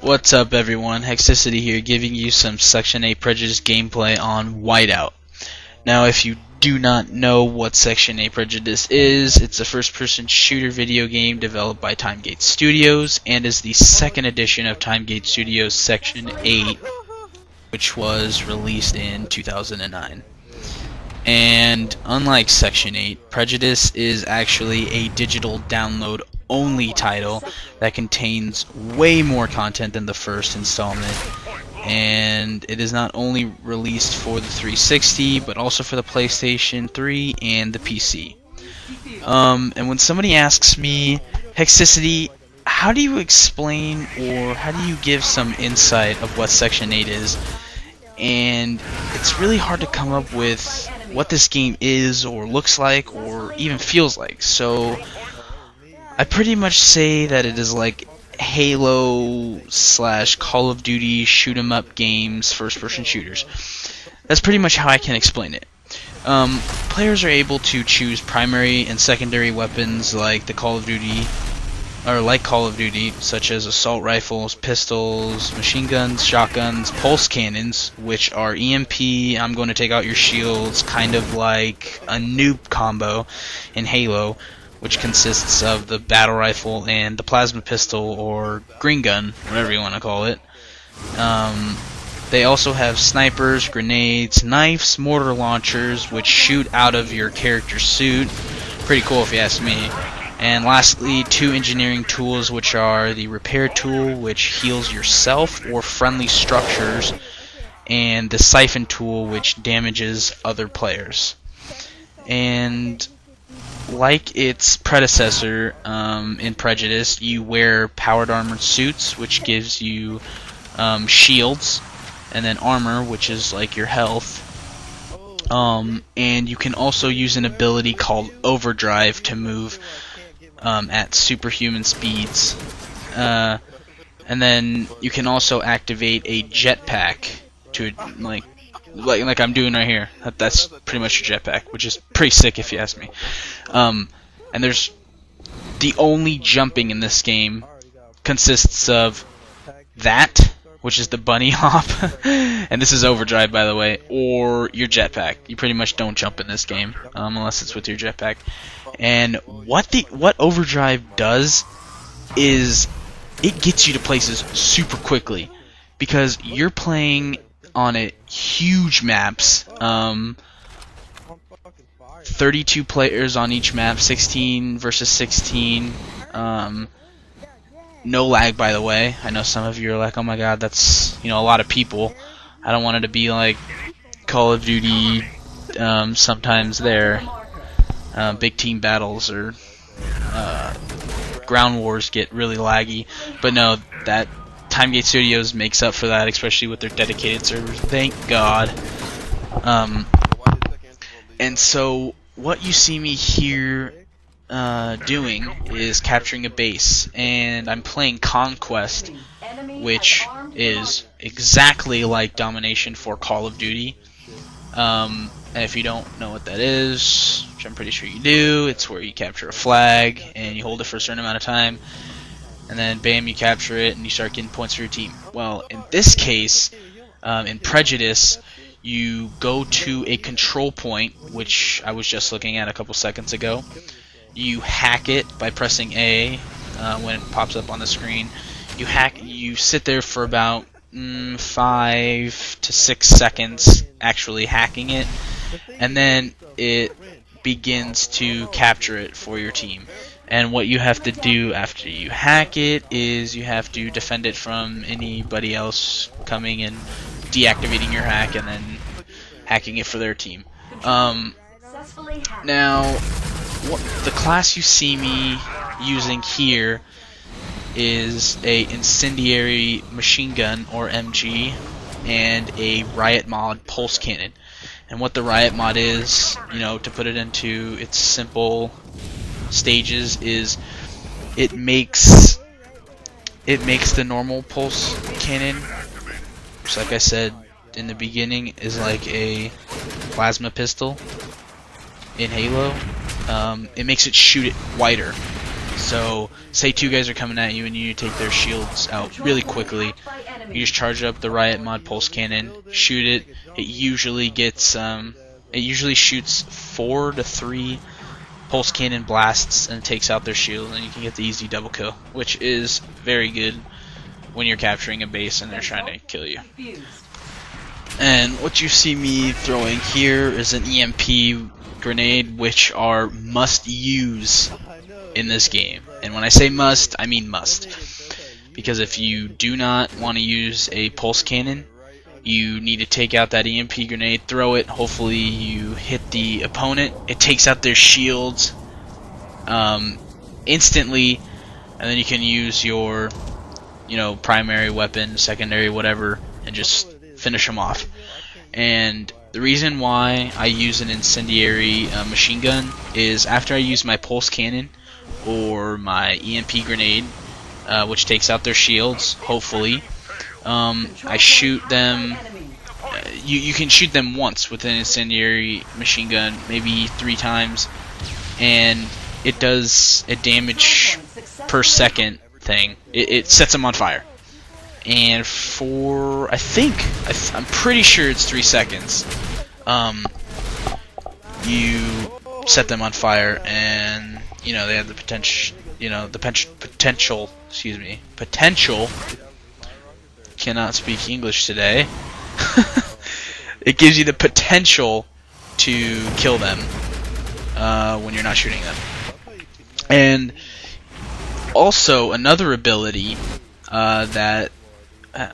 What's up everyone, Hexticity here, giving you some Section 8 Prejudice gameplay on Whiteout. Now if you do not know what Section 8 Prejudice is, it's a first-person shooter video game developed by TimeGate Studios and is the second edition of TimeGate Studios Section 8, which was released in 2009. And unlike Section 8, Prejudice is actually a digital download only title that contains way more content than the first installment, and it is not only released for the 360 but also for the PlayStation 3 and the PC. And when somebody asks me, Hexticity, how do you explain or how do you give some insight of what Section 8 is? And it's really hard to come up with what this game is or looks like or even feels like. So I pretty much say that it is like Halo / Call of Duty shoot 'em up games, first-person shooters. That's pretty much how I can explain it. Players are able to choose primary and secondary weapons like Call of Duty, such as assault rifles, pistols, machine guns, shotguns, pulse cannons, which are EMP, I'm going to take out your shields, kind of like a noob combo in Halo, which consists of the battle rifle and the plasma pistol or green gun, whatever you want to call it. They also have snipers, grenades, knives, mortar launchers, which shoot out of your character's suit. Pretty cool if you ask me. And lastly, two engineering tools, which are the repair tool, which heals yourself or friendly structures, and the siphon tool, which damages other players. And like its predecessor in Prejudice, you wear powered armored suits, which gives you shields, and then armor, which is like your health. And you can also use an ability called Overdrive to move at superhuman speeds. And then you can also activate a jetpack to like I'm doing right here. That's pretty much your jetpack, which is pretty sick if you ask me. And there's the only jumping in this game consists of that, which is the bunny hop, and this is overdrive by the way, or your jetpack. You pretty much don't jump in this game unless it's with your jetpack. And what overdrive does is it gets you to places super quickly because you're playing on huge maps, 32 players on each map, 16 versus 16, no lag by the way. I know some of you are like, oh my god, that's a lot of people. I don't want it to be like Call of Duty. Sometimes there big team battles or ground wars get really laggy, but no, that TimeGate Studios makes up for that, especially with their dedicated servers. Thank God. And so what you see me here doing is capturing a base, and I'm playing Conquest, which is exactly like Domination for Call of Duty. And if you don't know what that is, which I'm pretty sure you do, it's where you capture a flag and you hold it for a certain amount of time, and then bam, you capture it and you start getting points for your team. Well, in this case, in Prejudice, you go to a control point, which I was just looking at a couple seconds ago. You hack it by pressing A when it pops up on the screen. You sit there for about 5 to 6 seconds actually hacking it, and then it begins to capture it for your team. And what you have to do after you hack it is you have to defend it from anybody else coming and deactivating your hack and then hacking it for their team. Now, the class you see me using here is a incendiary machine gun or MG and a riot mod pulse cannon. And what the riot mod is, to put it into its simple stages, is it makes the normal pulse cannon, which like I said in the beginning is like a plasma pistol in Halo. It makes it shoot it wider. So, say two guys are coming at you and you need to take their shields out really quickly. You just charge up the Riot Mod pulse cannon, shoot it. It usually gets it usually shoots 4 to 3 pulse cannon blasts and takes out their shield, and you can get the easy double kill, which is very good when you're capturing a base and they're trying to kill you. And what you see me throwing here is an EMP grenade, which are must use in this game. And when I say must, I mean must. Because if you do not want to use a pulse cannon, you need to take out that EMP grenade, throw it, hopefully you hit the opponent, it takes out their shields instantly, and then you can use your primary weapon, secondary, whatever, and just finish them off. And the reason why I use an incendiary machine gun is after I use my pulse cannon or my EMP grenade, which takes out their shields, hopefully, I shoot them. You can shoot them once with an incendiary machine gun, maybe 3 times, and it does a damage per second thing. It sets them on fire. And for I'm pretty sure it's 3 seconds. You set them on fire, and they have the potential. Potential. Cannot speak English today. It gives you the potential to kill them when you're not shooting them. And also another ability that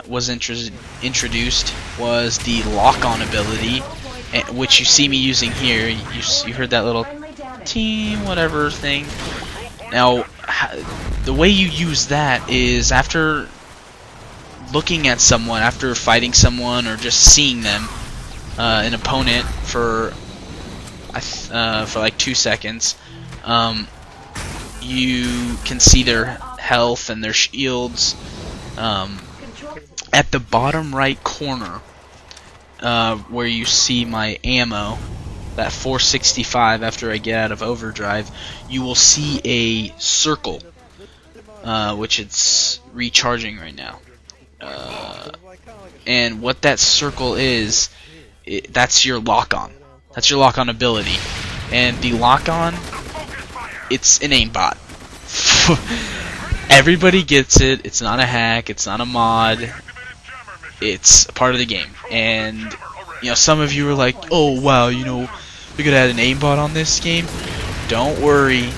was introduced was the lock-on ability, which you see me using here. You heard that little team whatever thing. Now, the way you use that is after looking at someone, after fighting someone, or just seeing them, an opponent for like 2 seconds, you can see their health and their shields. At the bottom right corner, where you see my ammo, that 465 after I get out of overdrive, you will see a circle, which it's recharging right now. And what that circle is, that's your lock-on. That's your lock-on ability. And the lock-on, it's an aimbot. Everybody gets it. It's not a hack. It's not a mod. It's a part of the game. And some of you are like, oh wow, we could add an aimbot on this game. Don't worry.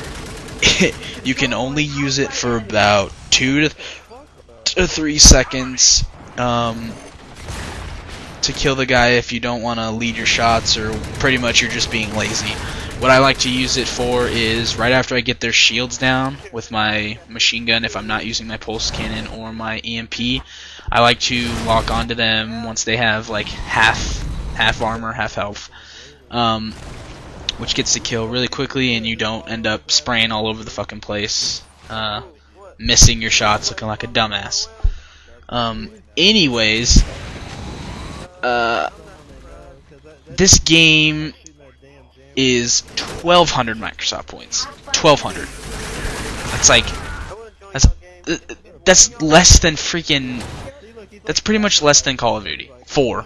You can only use it for about 2 to 3 seconds to kill the guy if you don't want to lead your shots, or pretty much you're just being lazy. What I like to use it for is right after I get their shields down with my machine gun, if I'm not using my pulse cannon or my EMP, I like to lock onto them once they have like half armor, half health, which gets the kill really quickly, and you don't end up spraying all over the fucking place, missing your shots, looking like a dumbass. Anyways, this game is 1,200 Microsoft points. 1,200. That's less than freaking. That's pretty much less than Call of Duty 4,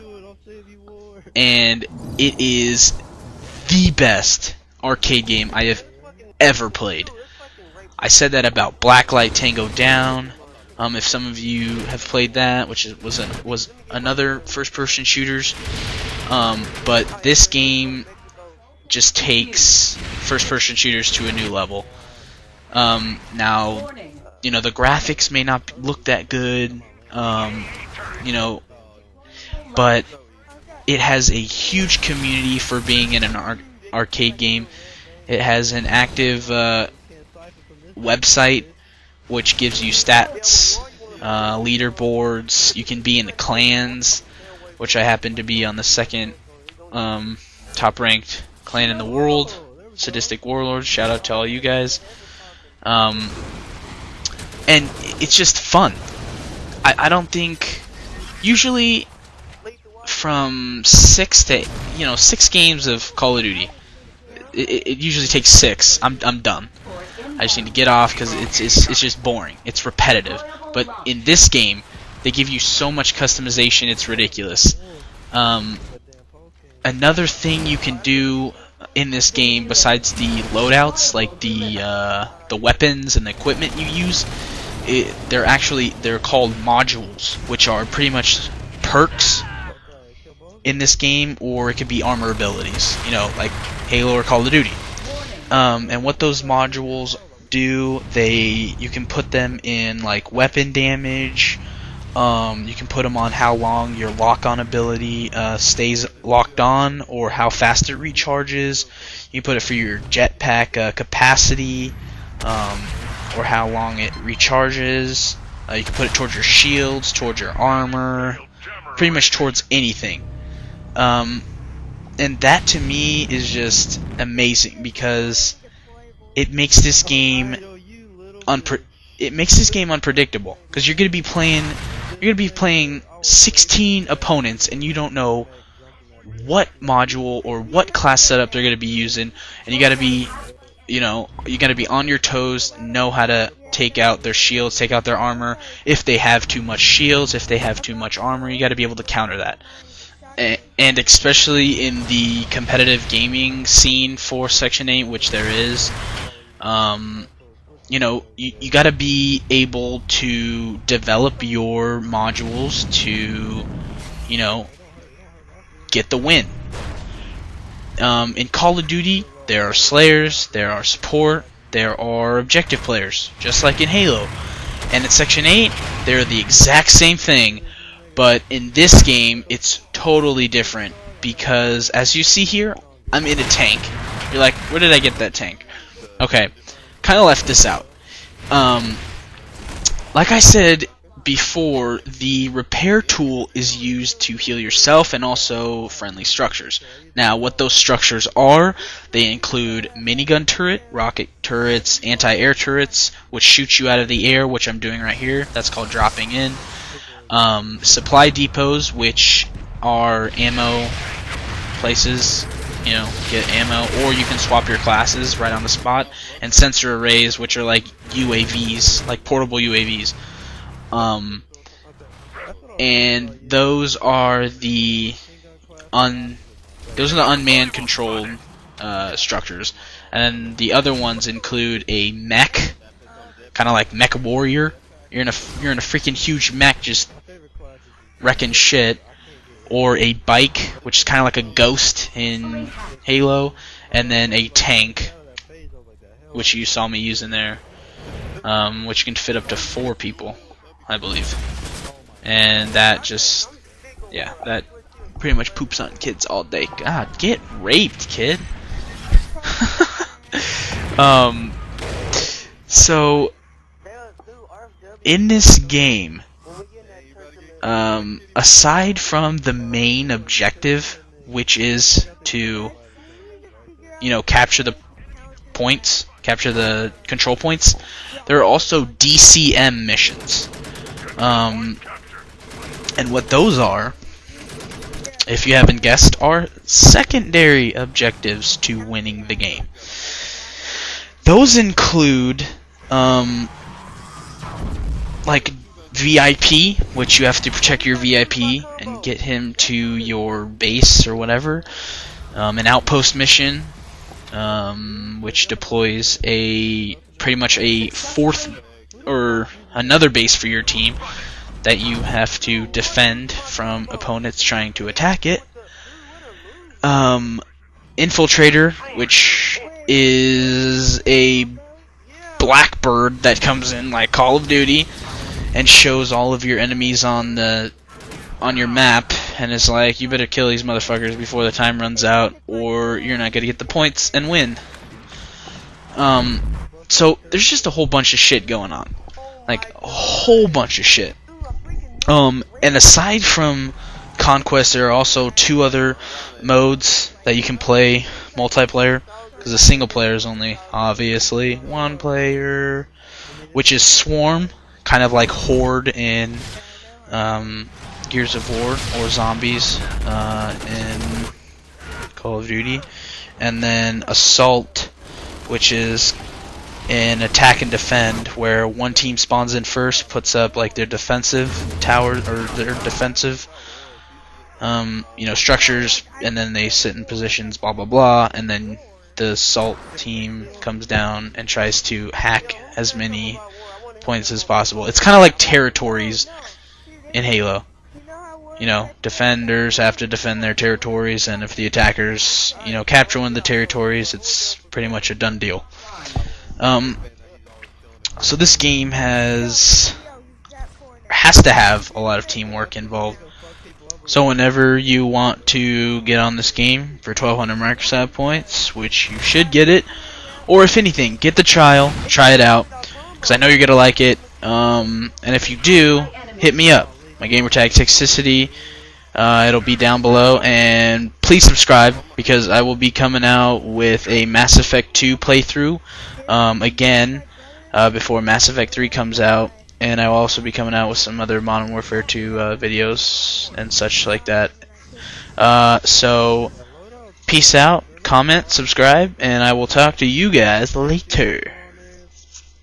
and it is the best arcade game I have ever played. I said that about Blacklight Tango Down. If some of you have played that, which was another first-person shooters, but this game just takes first-person shooters to a new level. Now, the graphics may not look that good, but it has a huge community for being in an arcade game. It has an active website which gives you stats, leaderboards. You can be in the clans, which I happen to be on the second top-ranked clan in the world, Sadistic Warlords. Shout out to all you guys. And it's just fun. I don't think usually from 6 games of Call of Duty, it usually takes 6. I'm done. I just need to get off because it's just boring. It's repetitive. But in this game, they give you so much customization, it's ridiculous. Another thing you can do in this game, besides the loadouts, like the weapons and the equipment you use, they're called modules, which are pretty much perks in this game, or it could be armor abilities, you know, like Halo or Call of Duty. And what those modules do, you can put them in like weapon damage. You can put them on how long your lock-on ability stays locked on, or how fast it recharges. You can put it for your jetpack capacity, or how long it recharges. You can put it towards your shields, towards your armor, pretty much towards anything. And that to me is just amazing, because it makes this game unpredictable, because you're going to be playing 16 opponents and you don't know what module or what class setup they're going to be using, and you got to be on your toes, know how to take out their shields, take out their armor. If they have too much shields, if they have too much armor, you got to be able to counter that. And especially in the competitive gaming scene for Section 8, which there is, you got to be able to develop your modules to, get the win. In Call of Duty, there are slayers, there are support, there are objective players, just like in Halo. And in Section 8, they're the exact same thing, but in this game, it's totally different, because as you see here, I'm in a tank. You're like, where did I get that tank? Okay, kind of left this out. Like I said before, the repair tool is used to heal yourself and also friendly structures. Now, what those structures are, they include minigun turret, rocket turrets, anti-air turrets, which shoot you out of the air, which I'm doing right here. That's called dropping in. Supply depots, which are ammo places, get ammo, or you can swap your classes right on the spot. And sensor arrays, which are like UAVs, like portable UAVs. And those are the unmanned controlled structures. And the other ones include a mech, kind of like Mech Warrior. You're in a freaking huge mech just wrecking shit, or a bike, which is kind of like a ghost in Halo, and then a tank, which you saw me using there, which can fit up to 4 people, I believe. And that that pretty much poops on kids all day. God, get raped, kid. So in this game, aside from the main objective, which is to, capture the points, capture the control points, there are also DCM missions. And what those are, if you haven't guessed, are secondary objectives to winning the game. Those include, like VIP, which you have to protect your VIP and get him to your base or whatever. An outpost mission, which deploys pretty much a 4th or another base for your team that you have to defend from opponents trying to attack it. Infiltrator, which is a blackbird that comes in like Call of Duty and shows all of your enemies on your map, and is like, you better kill these motherfuckers before the time runs out, or you're not gonna get the points and win. So there's just a whole bunch of shit going on, like a whole bunch of shit. And aside from Conquest, there are also 2 other modes that you can play multiplayer, because the single player is only obviously 1 player, which is Swarm, kind of like Horde in Gears of War, or Zombies in Call of Duty, and then Assault, which is in attack and defend, where one team spawns in first, puts up like their defensive tower or their defensive structures, and then they sit in positions, blah blah blah, and then the assault team comes down and tries to hack as many points as possible. It's kind of like territories in Halo. Defenders have to defend their territories, and if the attackers, capture one of the territories, it's pretty much a done deal. So this game has to have a lot of teamwork involved. So whenever you want to get on this game for 1200 Microsoft points, which you should get it, or if anything, get the trial, try it out, because I know you're going to like it, and if you do, hit me up. My Gamertag Hexticity, it'll be down below, and please subscribe, because I will be coming out with a Mass Effect 2 playthrough, again, before Mass Effect 3 comes out, and I will also be coming out with some other Modern Warfare 2 videos and such like that. So, peace out, comment, subscribe, and I will talk to you guys later.